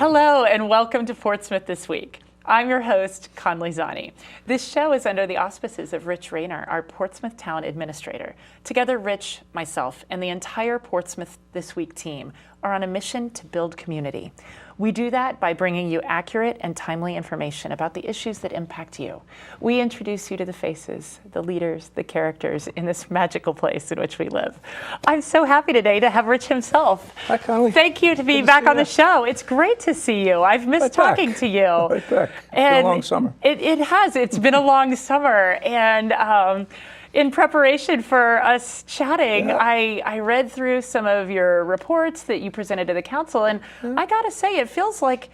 Hello and welcome to Portsmouth This Week. I'm your host, Conley Zani. This show is under the auspices of Rich Rayner, our Portsmouth Town Administrator. Together, Rich, myself, and the entire Portsmouth This Week team are on a mission to build community. We do that by bringing you accurate and timely information about the issues that impact you. We introduce you to the faces, the leaders, the characters in this magical place in which we live. I'm so happy today to have Rich himself. Hi, Conley. Thank you to be back on the show. It's great to see you. I've missed talking to you. Right back. It's been a long summer. It has. It's been a long summer. And in preparation for us chatting, I read through some of your reports that you presented to the council, and I gotta say, it feels like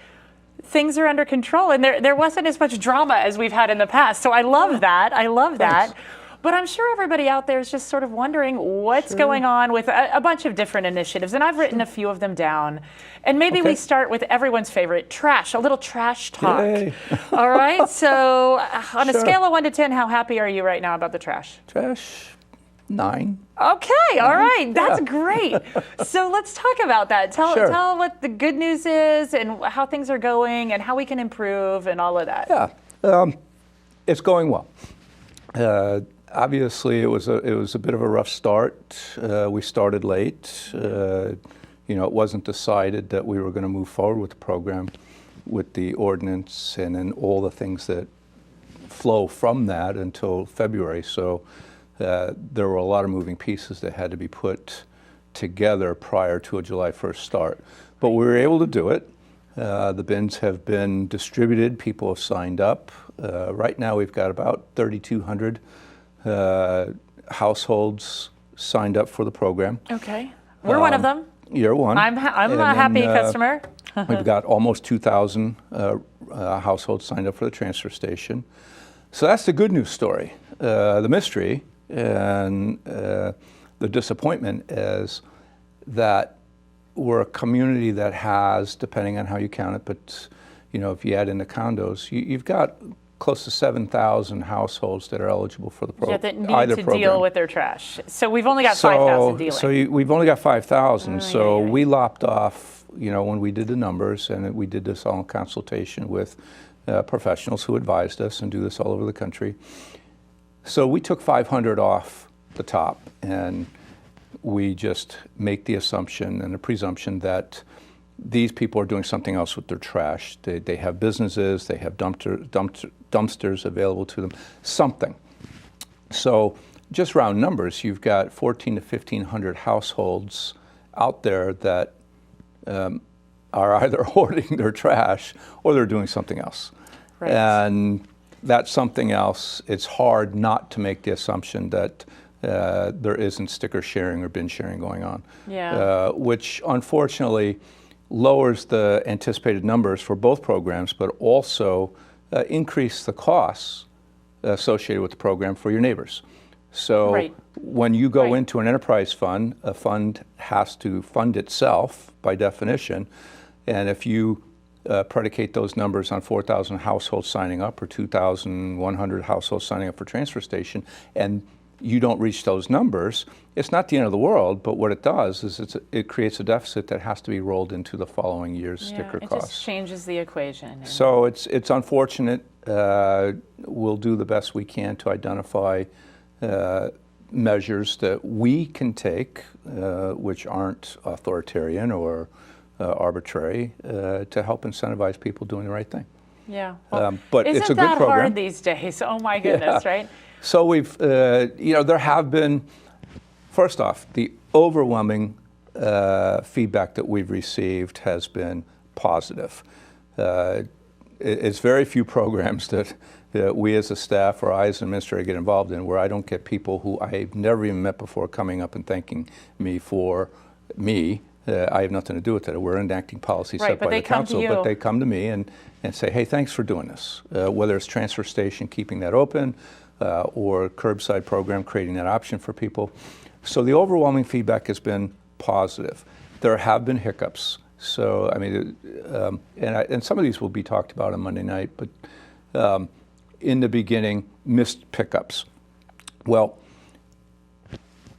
things are under control, and there wasn't as much drama as we've had in the past. So I love that. I love that. But I'm sure everybody out there is just sort of wondering what's going on with a bunch of different initiatives, and I've written a few of them down. And maybe we start with everyone's favorite, trash, a little trash talk. Yay. All right, so on a scale of 1 to 10, how happy are you right now about the trash? Trash, 9. Okay, all right, that's great. So let's talk about that. Tell what the good news is and how things are going and how we can improve and all of that. Yeah, it's going well. Obviously, it was a bit of a rough start. We started late. It wasn't decided that we were going to move forward with the program, with the ordinance, and then all the things that flow from that until February. So there were a lot of moving pieces that had to be put together prior to a July 1st start. But we were able to do it. The bins have been distributed. People have signed up. Right now, we've got about 3,200 households signed up for the program. Okay, we're one of them. You're one. I'm a happy customer. We've got almost 2,000 households signed up for the transfer station. So that's the good news story. The mystery and the disappointment is that we're a community that has, depending on how you count it, but if you add in the condos, you've got close to 7,000 households that are eligible for the program. That need to deal with their trash. So we've only got 5,000 dealing. We've only got 5,000. We lopped off, when we did the numbers, and we did this all in consultation with professionals who advised us and do this all over the country. So we took 500 off the top, and we just make the assumption and the presumption that these people are doing something else with their trash. They have businesses, they have dumpsters available to them, something. So just round numbers, you've got 1,400 to 1,500 households out there that are either hoarding their trash or they're doing something else. Right. And that something else, it's hard not to make the assumption that there isn't sticker sharing or bin sharing going on. Yeah. Which unfortunately lowers the anticipated numbers for both programs, but also increase the costs associated with the program for your neighbors. So when you go into an enterprise fund, a fund has to fund itself by definition. And if you predicate those numbers on 4,000 households signing up or 2,100 households signing up for transfer station, and you don't reach those numbers, it's not the end of the world, but what it does is it creates a deficit that has to be rolled into the following year's sticker costs. It just changes the equation. So it's unfortunate. We'll do the best we can to identify measures that we can take, which aren't authoritarian or arbitrary, to help incentivize people doing the right thing. Yeah. Well, but it's a good program. Isn't that hard these days? Oh my goodness, right? So we've, there have been, first off, the overwhelming feedback that we've received has been positive. It's very few programs that we as a staff or I as an administrator get involved in where I don't get people who I've never even met before coming up and thanking me for me. I have nothing to do with it. We're enacting policies set by the council, but they come to me and say, hey, thanks for doing this. Whether it's transfer station, keeping that open, or curbside program, creating that option for people. So the overwhelming feedback has been positive. There have been hiccups. So, I mean, and some of these will be talked about on Monday night, but in the beginning, missed pickups. Well,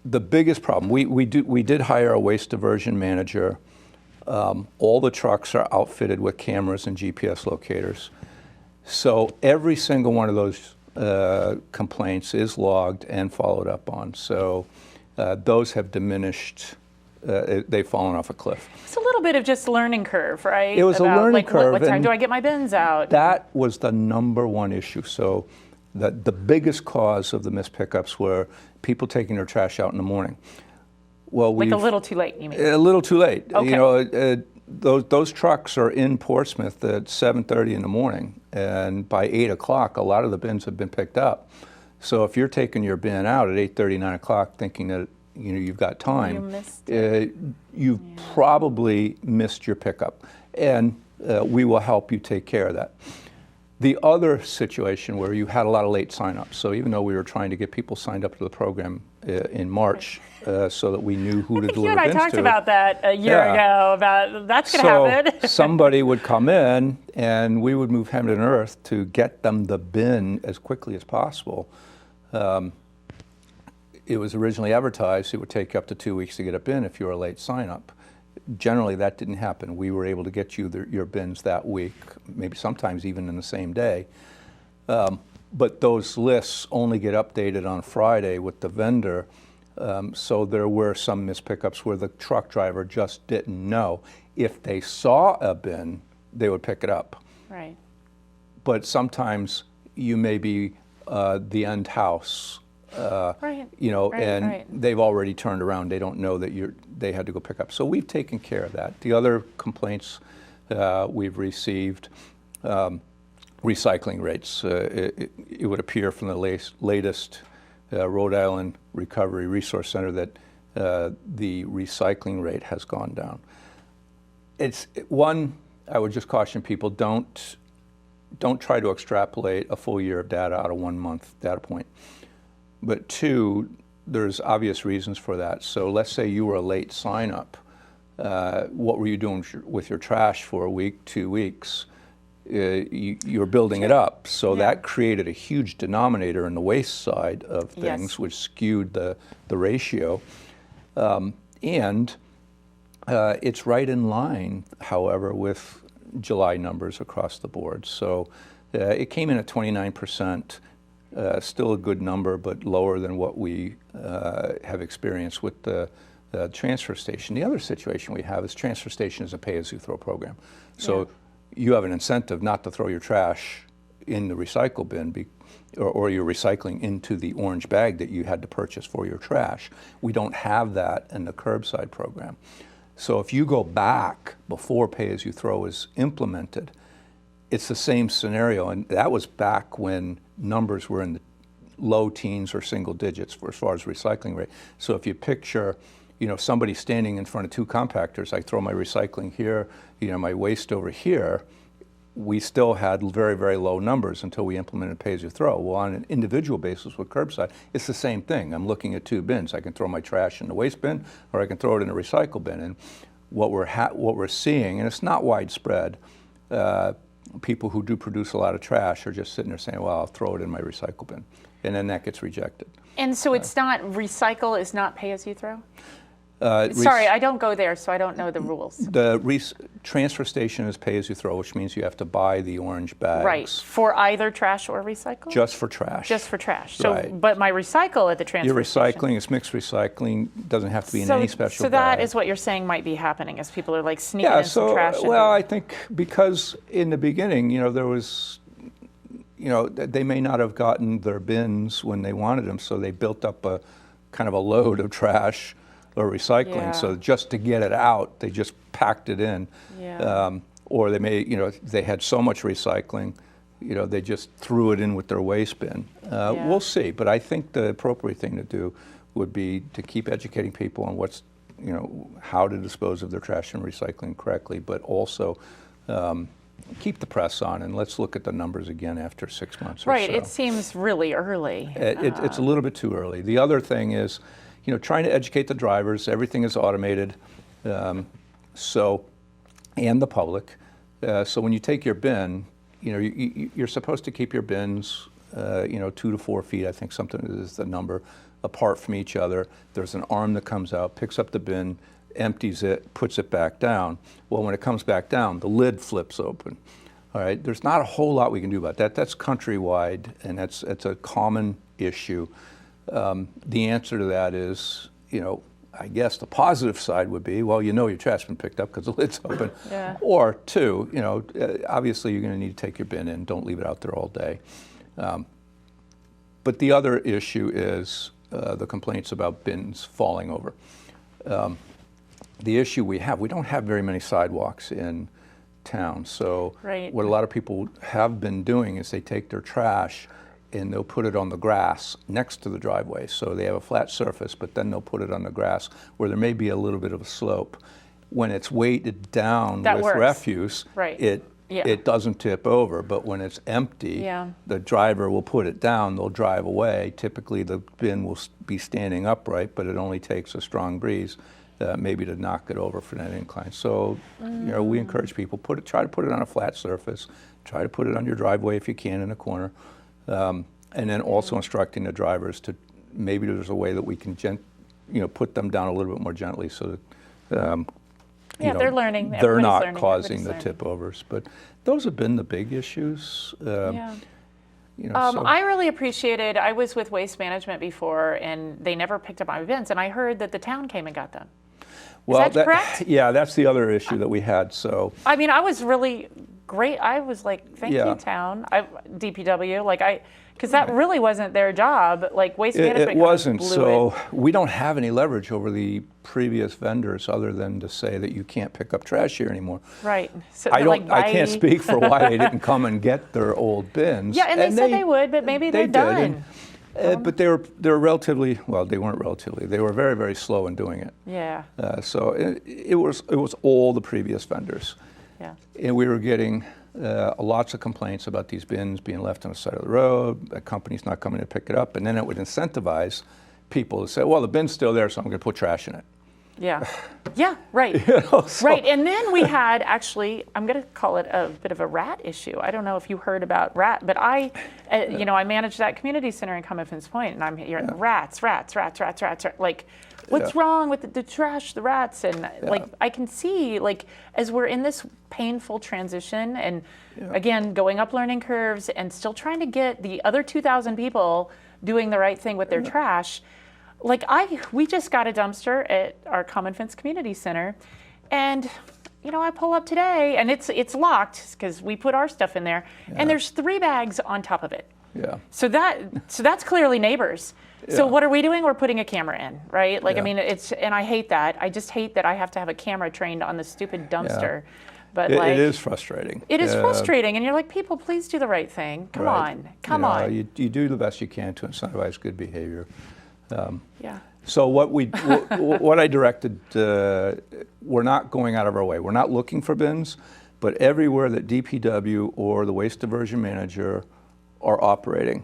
the biggest problem, we did hire a waste diversion manager All the trucks are outfitted with cameras and GPS locators. So every single one of those complaints is logged and followed up on. So those have diminished. They've fallen off a cliff. It's a little bit of just a learning curve, right? It was a learning curve. What time do I get my bins out? That was the number one issue. So the biggest cause of the missed pickups were people taking their trash out in the morning. Well, like a little too late, you mean? A little too late. Okay. You know, those trucks are in Portsmouth at 7:30 in the morning, and by 8 o'clock, a lot of the bins have been picked up. So if you're taking your bin out at 8:30, 9 o'clock, thinking that you've got time, You missed it. You've probably missed your pickup, and we will help you take care of that. The other situation where you had a lot of late sign-ups, so even though we were trying to get people signed up to the program in March so that we knew who to deliver bins to. You and I talked about that a year ago, about that's going to happen. Somebody would come in and we would move heaven and earth to get them the bin as quickly as possible. It was originally advertised it would take up to 2 weeks to get a bin if you were a late sign-up. Generally, that didn't happen. We were able to get you your bins that week, maybe sometimes even in the same day. But those lists only get updated on Friday with the vendor. So there were some missed pickups where the truck driver just didn't know. If they saw a bin, they would pick it up. Right. But sometimes you may be the end house. Right. You know, and right. they've already turned around. They don't know that they had to go pick up. So we've taken care of that. The other complaints we've received, recycling rates. It would appear from the latest Rhode Island Recovery Resource Center that the recycling rate has gone down. It's one, I would just caution people, don't try to extrapolate a full year of data out of 1 month data point. But two, there's obvious reasons for that. So let's say you were a late sign up. What were you doing with your trash for a week, 2 weeks? You're building it up. So that created a huge denominator in the waste side of things, which skewed the ratio. And it's right in line, however, with July numbers across the board. So it came in at 29%. Still a good number, but lower than what we have experienced with the transfer station. The other situation we have is transfer station is a pay-as-you-throw program. So you have an incentive not to throw your trash in the recycle bin or your recycling into the orange bag that you had to purchase for your trash. We don't have that in the curbside program. So if you go back before pay-as-you-throw is implemented, it's the same scenario, and that was back when numbers were in the low teens or single digits as far as recycling rate. So if you picture, somebody standing in front of two compactors, I throw my recycling here, my waste over here, we still had very, very low numbers until we implemented pay-as-you-throw. Well, on an individual basis with curbside, it's the same thing. I'm looking at two bins. I can throw my trash in the waste bin, or I can throw it in a recycle bin. And what we're seeing, and it's not widespread, people who do produce a lot of trash are just sitting there saying, well, I'll throw it in my recycle bin. And then that gets rejected. And so it's not, recycle is not pay-as-you-throw? Sorry, I don't go there, so I don't know the rules. The transfer station is pay-as-you-throw, which means you have to buy the orange bags. Right, for either trash or recycle? Just for trash. Just for trash. So, right. But my recycle at the transfer station. Your recycling is mixed recycling, doesn't have to be in any special bag. So that is what you're saying might be happening, as people are like sneaking in some trash. Well, I think because in the beginning, there was, they may not have gotten their bins when they wanted them, so they built up a kind of a load of trash or recycling. Yeah. So just to get it out, they just packed it in. Yeah. Or they may, they had so much recycling, they just threw it in with their waste bin. We'll see, but I think the appropriate thing to do would be to keep educating people on what's, how to dispose of their trash and recycling correctly, but also keep the press on, and let's look at the numbers again after 6 months or so. Right, it seems really early. It's a little bit too early. The other thing is, trying to educate the drivers. Everything is automated, and the public. So when you take your bin, you're supposed to keep your bins, 2 to 4 feet. I think something is the number apart from each other. There's an arm that comes out, picks up the bin, empties it, puts it back down. Well, when it comes back down, the lid flips open. All right, there's not a whole lot we can do about that. That's countrywide, and it's a common issue. The answer to that is, I guess the positive side would be, well, your trash been picked up because the lid's open. Yeah. Or two, obviously you're going to need to take your bin in. Don't leave it out there all day. But the other issue is the complaints about bins falling over. The issue we don't have very many sidewalks in town. So Right. what a lot of people have been doing is they take their trash and they'll put it on the grass next to the driveway. So they have a flat surface, but then they'll put it on the grass where there may be a little bit of a slope. When it's weighted down That with works. refuse, Right. Yeah. it doesn't tip over. But when it's empty, Yeah. the driver will put it down, they'll drive away. Typically the bin will be standing upright, but it only takes a strong breeze maybe to knock it over for that incline. So, we encourage people, try to put it on a flat surface, try to put it on your driveway if you can in a corner. And then also instructing the drivers to, maybe there's a way that we can put them down a little bit more gently so that they're learning. they're Everybody's not learning. causing the Everybody's tip overs. But those have been the big issues. Yeah. So- I really appreciated, I was with Waste Management before, and they never picked up my bins, and I heard that the town came and got them. Is that correct? Yeah, that's the other issue that we had. So I mean, I was really great. I was like, thank Yeah. you, town, DPW, because that really wasn't their job. Like Waste Management it kind of wasn't. blew So it. we don't have any leverage over the previous vendors other than to say that you can't pick up trash here anymore. Right. So I they're don't. like, I can't bye. speak for why they didn't come and get their old bins. Yeah, and they said they would, but maybe they're did, done. but they were relatively, well, they weren't relatively. They were very, very slow in doing it. Yeah. So it was all the previous vendors, Yeah. and we were getting lots of complaints about these bins being left on the side of the road. A company's not coming to pick it up, and then it would incentivize people to say, "Well, the bin's still there, so I'm going to put trash in it." Yeah. Yeah, right. So- Right. And then we had actually, I'm going to call it a bit of a rat issue. I don't know if you heard about rat, but I manage that community center in Commonfins Point, and I'm hearing rats. Like, what's wrong with the trash, the rats? And like, I can see, like, as we're in this painful transition and again, going up learning curves and still trying to get the other 2,000 people doing the right thing with their trash. Like we just got a dumpster at our Commonfins Community Center, and I pull up today and it's locked because we put our stuff in there, and there's 3 bags on top of it. Yeah. So that's clearly neighbors. So Yeah. what are we doing? We're putting a camera in, right? Like, I Yeah. mean, and I hate that. I just hate that I have to have a camera trained on the stupid dumpster. But It is frustrating. It is frustrating, and you're like, people, please do the right thing. Come Right. on, come on. You do the best you can to incentivize good behavior. Yeah. So what I directed, we're not going out of our way. We're not looking for bins, but everywhere that DPW or the waste diversion manager are operating,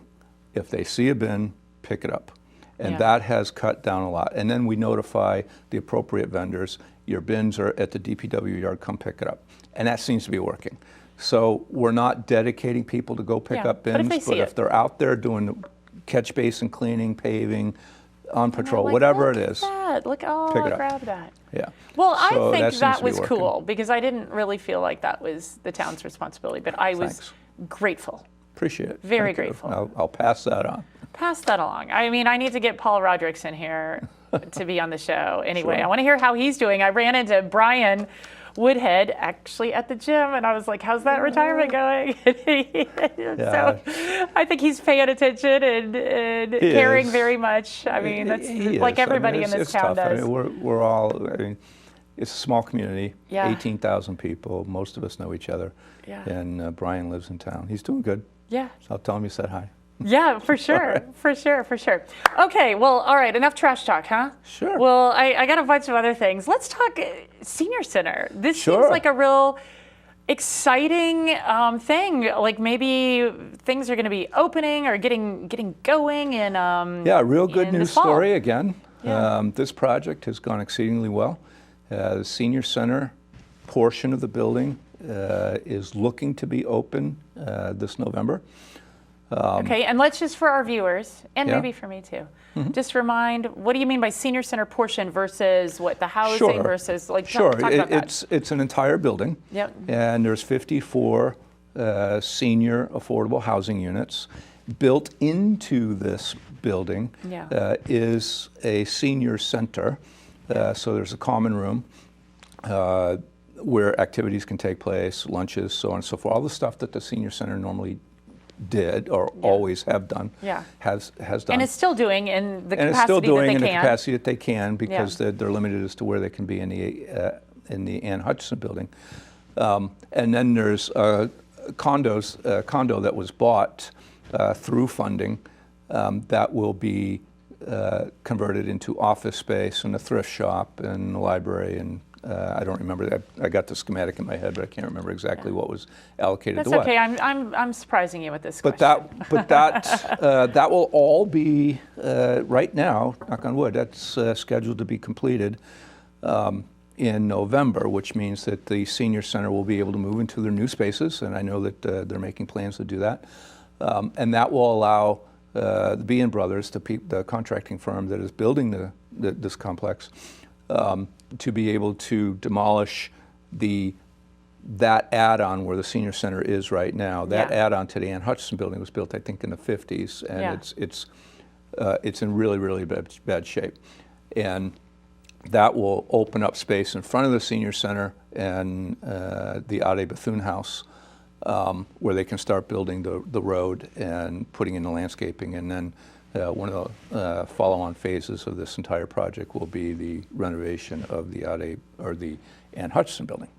if they see a bin, pick it up. And Yeah. that has cut down a lot. And then we notify the appropriate vendors, your bins are at the DPW yard, come pick it up. And that seems to be working. So we're not dedicating people to go pick Yeah, up but if bins, they see if it. they're out there doing catch basin cleaning, paving, on patrol, Like, whatever look it at is. that. Look, Pick it up. grab that. Yeah. Well, I So think seems that to be was working. cool because I didn't really feel like that was the town's responsibility, but I was Thanks. grateful. Appreciate it. Very Thank you. grateful. I'll pass that on. Pass that along. I mean, I need to get Paul Rodricks in here to be on the show. Anyway, Sure. I want to hear how he's doing. I ran into Brian Woodhead actually at the gym, and I was like, how's that retirement going? So I think he's paying attention and He caring is. very much. I mean, that's He like is. I mean, everybody in it's- this it's town tough. I does. mean, we're all, it's a small community, Yeah. 18,000 people. Most of us know each other. Yeah. And Brian lives in town. He's doing good. Yeah. I'll tell him you said hi. Yeah, for sure, for sure. Okay, well, all right, enough trash talk, huh? Sure. Well, I got a bunch of other things. Let's talk senior center. This seems Sure. like a real exciting thing. Like maybe things are going to be opening or getting going in Yeah, real good in the news fall. story again. Yeah. This project has gone exceedingly well. The senior center portion of the building is looking to be open this November. Okay, and let's just for our viewers, and Yeah. maybe for me too, just remind, what do you mean by senior center portion versus what the housing Sure. versus, like, Sure. talk about that. It's an entire building. Yep. And there's 54 senior affordable housing units. Built into this building Yeah. is a senior center. So there's a common room where activities can take place, lunches, so on and so forth. All the stuff that the senior center normally did or always have done, Yeah. has done. And it's still doing in the And it's still capacity doing that in they the can. capacity that they can because Yeah. they're limited as to where they can be in the Ann Hutchinson building. And then there's a condo that was bought through funding that will be converted into office space and a thrift shop and a library and I don't remember that. I got the schematic in my head, but I can't remember exactly what was allocated That's to what. okay. I'm surprising you with this But question. that will all be right now. Knock on wood. That's scheduled to be completed in November, which means that the senior center will be able to move into their new spaces, and I know that they're making plans to do that. And that will allow the Bean Brothers, the contracting firm that is building this complex, to be able to demolish that add-on where the senior center is right now. That add-on to the Ann Hutchinson building was built, I think, in the 50s, and it's in really, really bad shape. And that will open up space in front of the senior center and the Ade Bethune House, where they can start building the road and putting in the landscaping. And then one of the follow-on phases of this entire project will be the renovation of the Ann Hutchinson building.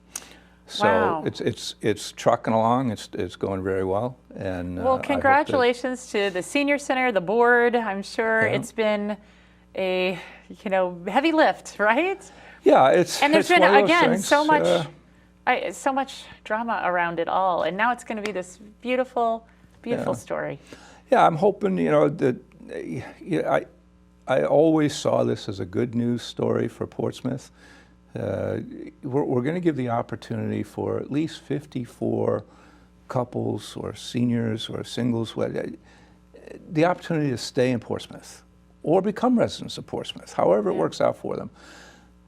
So Wow. it's trucking along. It's going very well. And Well, I hope that- congratulations to the senior center, the board. I'm sure Yeah. it's been a heavy lift, right? Yeah, it's And there's it's been one of those again things, so much drama around it all, and now it's going to be this beautiful story. Yeah, I'm hoping that I always saw this as a good news story for Portsmouth. We're going to give the opportunity for at least 54 couples or seniors or singles the opportunity to stay in Portsmouth or become residents of Portsmouth, however it works out for them.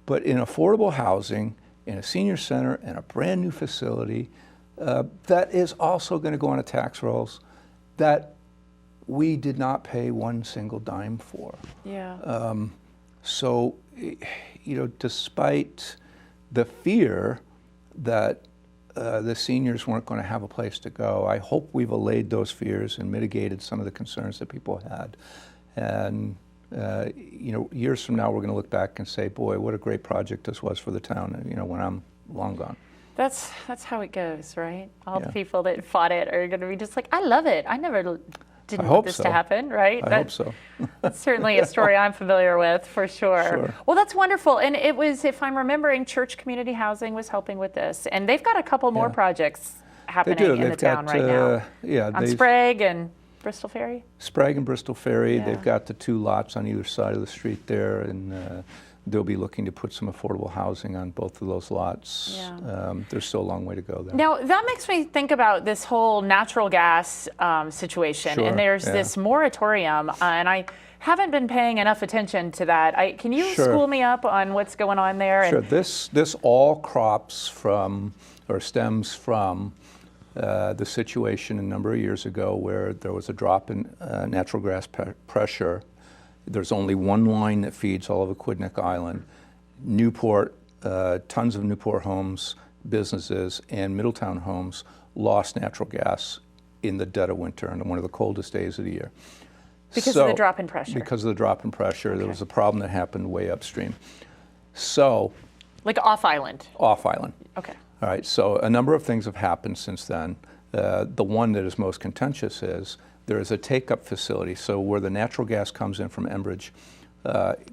But in affordable housing, in a senior center, and a brand new facility that is also going to go on a tax rolls that we did not pay one single dime for. Yeah. So, despite the fear that the seniors weren't going to have a place to go, I hope we've allayed those fears and mitigated some of the concerns that people had. And, years from now, we're going to look back and say, boy, what a great project this was for the town, when I'm long gone. That's how it goes, right? All the Yeah. people that fought it are going to be just like, I love it. I never didn't hope want this so. to happen, right? I hope so. That's certainly a story I'm familiar with, for sure. Sure. Well, that's wonderful. And it was, if I'm remembering, Church Community Housing was helping with this. And they've got a couple more Yeah. projects They happening do. in They've the town got, right now. On they've- Sprague and Bristol Ferry. Sprague and Bristol Ferry. Yeah. They've got the two lots on either side of the street there, and they'll be looking to put some affordable housing on both of those lots. Yeah. There's still a long way to go there. Now, that makes me think about this whole natural gas situation. Sure, And there's yeah. this moratorium, and I haven't been paying enough attention to that. Can you Sure. school me up on what's going on there? Sure. This all crops from or stems from the situation a number of years ago where there was a drop in natural gas pressure. There's only one line that feeds all of Aquidneck Island. Newport, tons of Newport homes, businesses, and Middletown homes lost natural gas in the dead of winter and one of the coldest days of the year. Because of the drop in pressure. Because of the drop in pressure. There was a problem that happened way upstream. So, Like off island. off island. Okay. All right, so a number of things have happened since then. The one that is most contentious is there is a take-up facility. So where the natural gas comes in from Enbridge,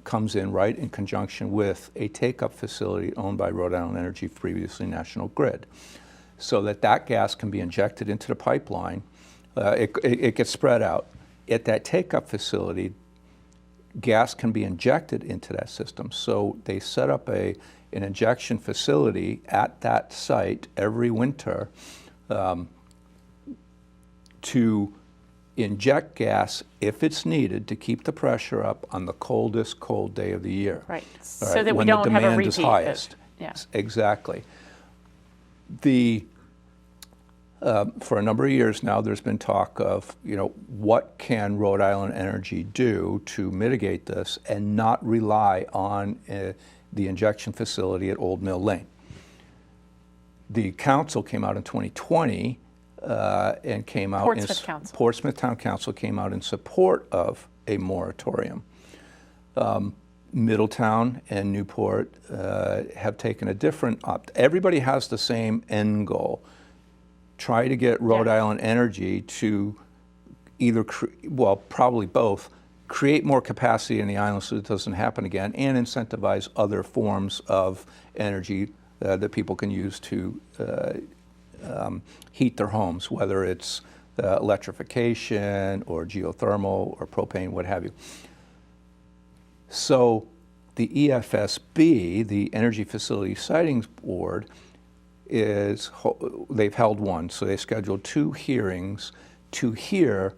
comes in right in conjunction with a take-up facility owned by Rhode Island Energy, previously National Grid, so that gas can be injected into the pipeline. It gets spread out. At that take-up facility, gas can be injected into that system. So they set up an injection facility at that site every winter to inject gas if it's needed to keep the pressure up on the coldest cold day of the year. Right. All So right, that we when don't the have a demand repeat. is highest. Yeah. Exactly. For a number of years now, there's been talk of, what can Rhode Island Energy do to mitigate this and not rely on the injection facility at Old Mill Lane. The council came out in 2020 and came out Portsmouth Town Council came out in support of a moratorium. Middletown and Newport have taken a different everybody has the same end goal. Try to get Rhode Island Energy to either, probably both, create more capacity in the island so it doesn't happen again, and incentivize other forms of energy that people can use to heat their homes, whether it's electrification or geothermal or propane, what have you. So the EFSB, the Energy Facility Siting Board, they've held one, so they scheduled 2 hearings to hear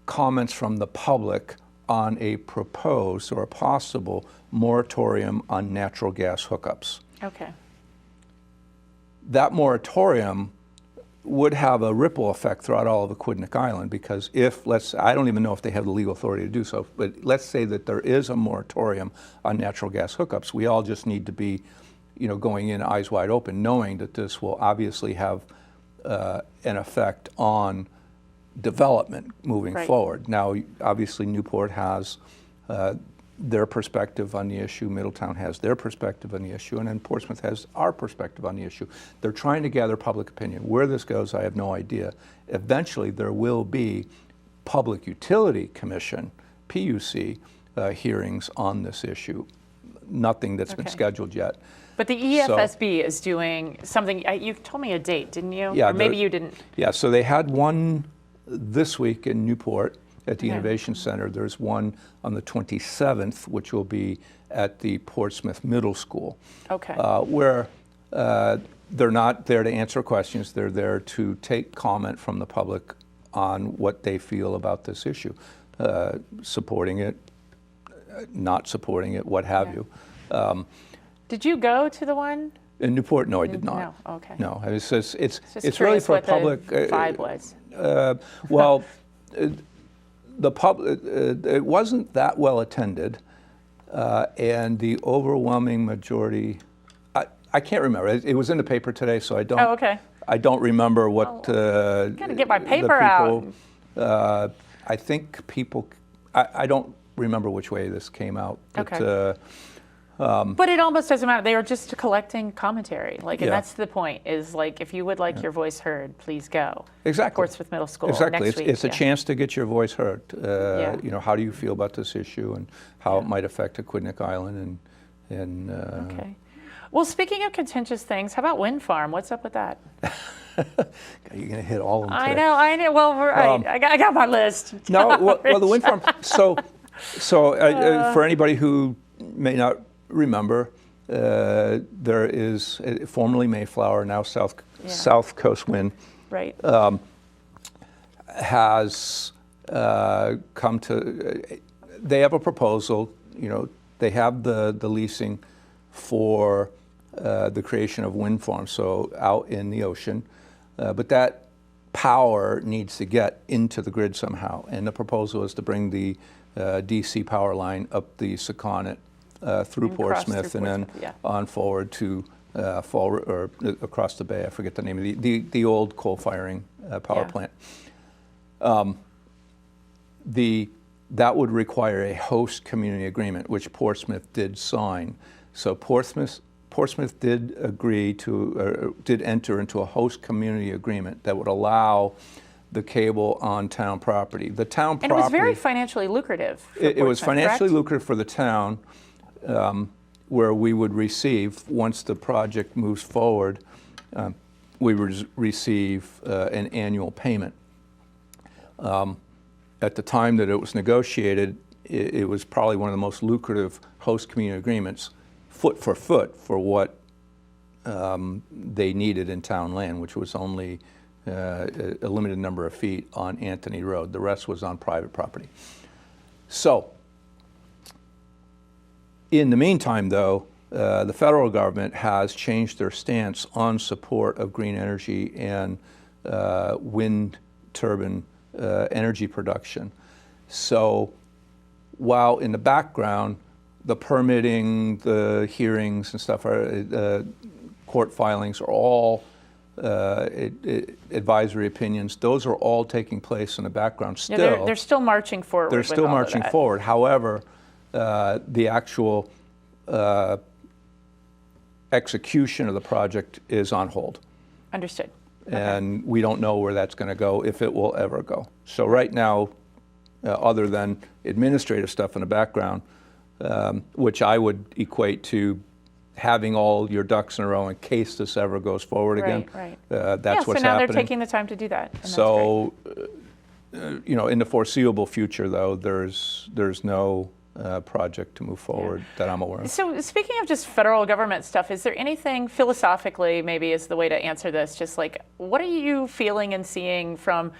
comments from the public on a proposed or a possible moratorium on natural gas hookups. Okay. That moratorium would have a ripple effect throughout all of Aquidneck Island, because I don't even know if they have the legal authority to do so, but let's say that there is a moratorium on natural gas hookups. We all just need to be going in eyes wide open, knowing that this will obviously have an effect on development moving forward. Now, obviously, Newport has their perspective on the issue, Middletown has their perspective on the issue, and then Portsmouth has our perspective on the issue. They're trying to gather public opinion. Where this goes, I have no idea. Eventually, there will be Public Utility Commission, PUC, hearings on this issue. Nothing that's been scheduled yet. But the EFSB is doing something, you told me a date, didn't you? Yeah. Or maybe you didn't. Yeah, so they had one this week in Newport at the Innovation Center. There's one on the 27th, which will be at the Portsmouth Middle School. Okay. Where they're not there to answer questions, they're there to take comment from the public on what they feel about this issue, supporting it, not supporting it, what have you. Did you go to the one? In Newport, no, I did not. No, okay. No, it's really curious for what public. The vibe was. The public, it wasn't that well attended, and the overwhelming majority, I can't remember. It was in the paper today, so I don't. Oh, okay. I don't remember what. Gotta get my paper out. I think people. I don't remember which way this came out. But, but it almost doesn't matter. They are just collecting commentary. And that's the point, is if you would like your voice heard, please go. Exactly. Portsmouth Middle School Exactly. next week. It's a chance to get your voice heard. How do you feel about this issue and how it might affect Aquidneck Island and Okay. Well, speaking of contentious things, how about wind farm? What's up with that? You're going to hit all of them today. I know. Well, I got my list. No, well, the wind farm. So for anybody who may not remember, there is formerly Mayflower, now South Coast Wind. Right. Has come to. They have a proposal. They have the leasing for the creation of wind farms, so out in the ocean, but that power needs to get into the grid somehow, and the proposal is to bring the DC power line up the Saconnet through Portsmouth and then on forward to across the bay. I forget the name of the old coal firing power plant. That would require a host community agreement, which Portsmouth did sign. So Portsmouth did agree to, did enter into a host community agreement that would allow the cable on town property. The town property. And it was very financially lucrative for Portsmouth, it was financially correct? lucrative for the town, where we would receive, once the project moves forward, we would receive an annual payment. At the time that it was negotiated, it was probably one of the most lucrative host community agreements, foot for foot, for what they needed in town land, which was only a limited number of feet on Anthony Road. The rest was on private property. So, in the meantime, though, the federal government has changed their stance on support of green energy and wind turbine energy production. So, while in the background, the permitting, the hearings and stuff, court filings are all advisory opinions. Those are all taking place in the background still. Yeah, they're still marching forward. They're still marching forward. However, the actual execution of the project is on hold. Understood. And we don't know where that's going to go, if it will ever go. So right now, other than administrative stuff in the background, which I would equate to having all your ducks in a row in case this ever goes forward again. Right. That's what's so now happening. they're taking the time to do that. And so, in the foreseeable future, though, there's no project to move forward that I'm aware of. So speaking of just federal government stuff, is there anything philosophically, maybe is the way to answer this, just like what are you feeling and seeing from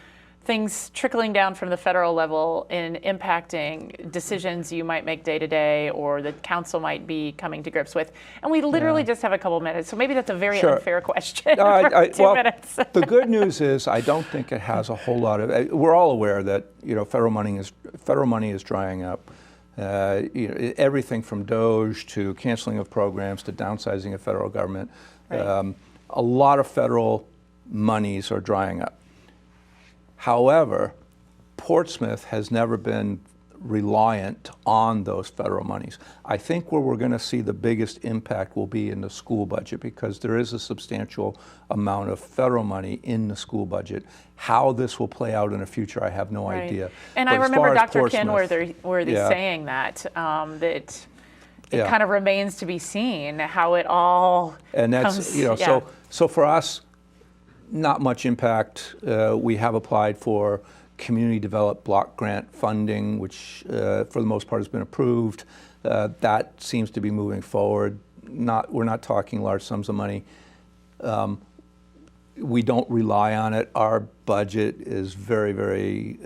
things trickling down from the federal level in impacting decisions you might make day to day or the council might be coming to grips with? And we literally just have a couple minutes, so maybe that's a very unfair question. For 2 minutes. The good news is I don't think it has a whole lot of. We're all aware that federal money is drying up. Everything from DOGE to canceling of programs to downsizing of federal government. Right. A lot of federal monies are drying up. However, Portsmouth has never been reliant on those federal monies. I think where we're going to see the biggest impact will be in the school budget because there is a substantial amount of federal money in the school budget. How this will play out in the future, I have no idea. And but I remember Dr. Kenworthy saying that, that it kind of remains to be seen how it all comes. So for us, not much impact. We have applied for community developed block grant funding, which for the most part has been approved. That seems to be moving forward. We're not talking large sums of money. We don't rely on it. Our budget is very, very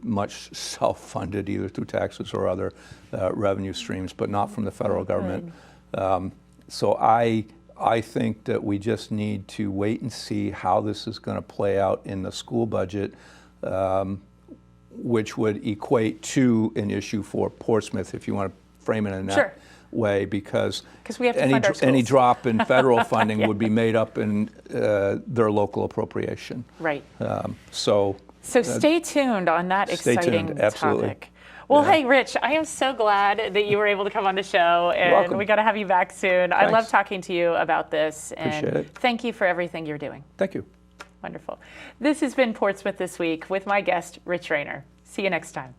much self-funded, either through taxes or other revenue streams, but not from the federal government. So I think that we just need to wait and see how this is going to play out in the school budget, which would equate to an issue for Portsmouth, if you want to frame it in that way, because we have to fund our schools. Any drop in federal funding would be made up in their local appropriation. Right. So stay tuned on that exciting topic. Well, hey, Rich, I am so glad that you were able to come on the show, and we got to have you back soon. I love talking to you about this, and appreciate it. Thank you for everything you're doing. Thank you. Wonderful. This has been Portsmouth This Week with my guest, Rich Rayner. See you next time.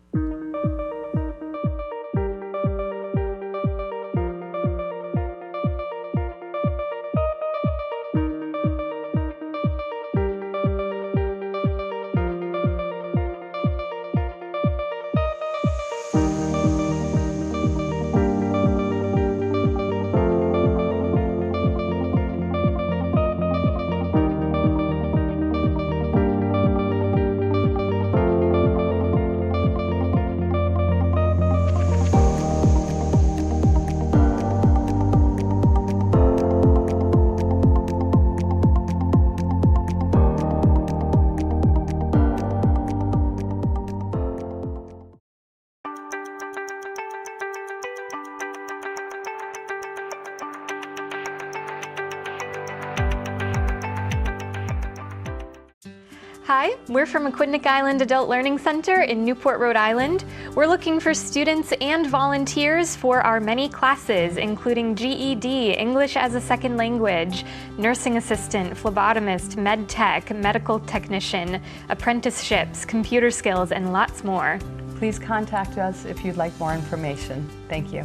Hi, we're from Aquidneck Island Adult Learning Center in Newport, Rhode Island. We're looking for students and volunteers for our many classes, including GED, English as a Second Language, nursing assistant, phlebotomist, med tech, medical technician, apprenticeships, computer skills, and lots more. Please contact us if you'd like more information. Thank you.